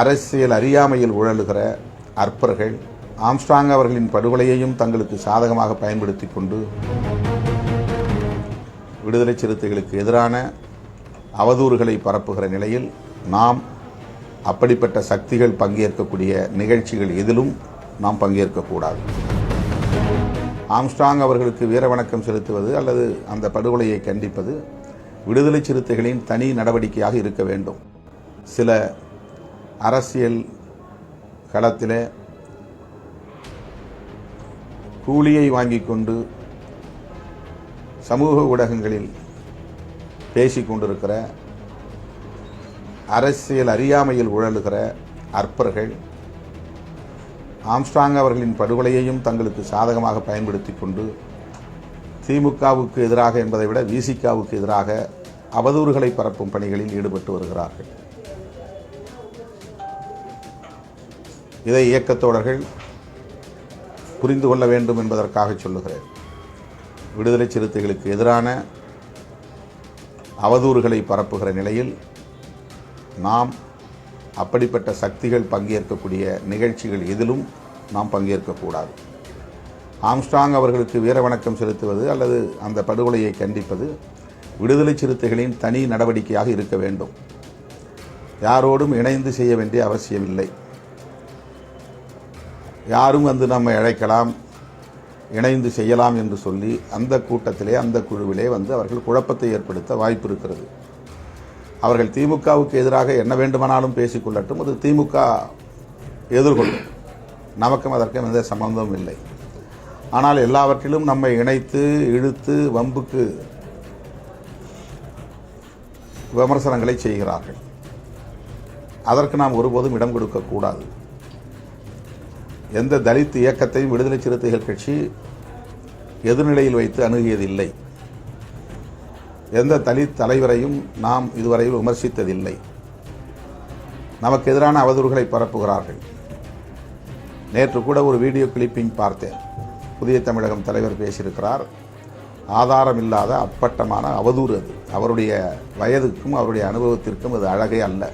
அரசியல் அறியாமையில் உழலுகிற அற்பர்கள் ஆம்ஸ்ட்ராங் அவர்களின் படுகொலையையும் தங்களுக்கு சாதகமாக பயன்படுத்தி கொண்டு விடுதலை சிறுத்தைகளுக்கு எதிரான அவதூறுகளை பரப்புகிற நிலையில் நாம் அப்படிப்பட்ட சக்திகள் பங்கேற்கக்கூடிய நிகழ்ச்சிகள் எதிலும் நாம் பங்கேற்கக்கூடாது. ஆம்ஸ்ட்ராங் அவர்களுக்கு வீர வணக்கம் செலுத்துவது அல்லது அந்த படுகொலையை கண்டிப்பது விடுதலை சிறுத்தைகளின் தனி நடவடிக்கையாக இருக்க வேண்டும். சில அரசியல் களத்திலே கூலியை வாங்கிக் கொண்டு சமூக ஊடகங்களில் பேசிக் கொண்டிருக்கிற அரசியல் அறியாமையில் உழலுகிற அற்பர்கள் ஆம்ஸ்ட்ராங் அவர்களின் படுகொலையையும் தங்களுக்கு சாதகமாக பயன்படுத்தி கொண்டு திமுகவுக்கு எதிராக என்பதை விட விசிகாவுக்கு எதிராக அவதூறுகளை பரப்பும் பணிகளில் ஈடுபட்டு வருகிறார்கள். இதை இயக்கத்தோழர்கள் புரிந்து கொள்ள வேண்டும் என்பதற்காக சொல்லுகிறேன். விடுதலை சிறுத்தைகளுக்கு எதிரான அவதூறுகளை பரப்புகிற நிலையில் நாம் அப்படிப்பட்ட சக்திகள் பங்கேற்கக்கூடிய நிகழ்ச்சிகள் எதிலும் நாம் பங்கேற்கக்கூடாது. ஆம்ஸ்ட்ராங் அவர்களுக்கு வீர வணக்கம் செலுத்துவது அல்லது அந்த படுகொலையை கண்டிப்பது விடுதலை சிறுத்தைகளின் தனி நடவடிக்கையாக இருக்க வேண்டும். யாரோடும் இணைந்து செய்ய வேண்டிய அவசியமில்லை. யாரும் வந்து நம்மை அழைக்கலாம், இணைந்து செய்யலாம் என்று சொல்லி அந்த கூட்டத்திலே அந்த குழுவிலே வந்து அவர்கள் குழப்பத்தை ஏற்படுத்த வாய்ப்பு இருக்கிறது. அவர்கள் திமுகவுக்கு எதிராக என்ன வேண்டுமானாலும் பேசிக்கொள்ளட்டும், அது திமுக எதிர்கொள்ளும். நமக்கும் அதற்கும் எந்த சம்பந்தமும் இல்லை. ஆனால் எல்லாவற்றிலும் நம்மை இணைத்து இழுத்து வம்புக்கு விமர்சனங்களை செய்கிறார்கள். அதற்கு நாம் ஒருபோதும் இடம் கொடுக்கக்கூடாது. எந்த தலித் இயக்கத்தையும் விடுதலை சிறுத்தைகள் கட்சி எதிர்நிலையில் வைத்து அணுகியதில்லை. எந்த தலித் தலைவரையும் நாம் இதுவரையில் விமர்சித்ததில்லை. நமக்கு எதிரான அவதூறுகளை பரப்புகிறார்கள். நேற்று கூட ஒரு வீடியோ கிளிப்பிங் பார்த்தேன். புதிய தமிழகம் தலைவர் பேசியிருக்கிறார். ஆதாரம் இல்லாத அப்பட்டமான அவதூறு அது. அவருடைய வயதுக்கும் அவருடைய அனுபவத்திற்கும் அது அழகே அல்ல.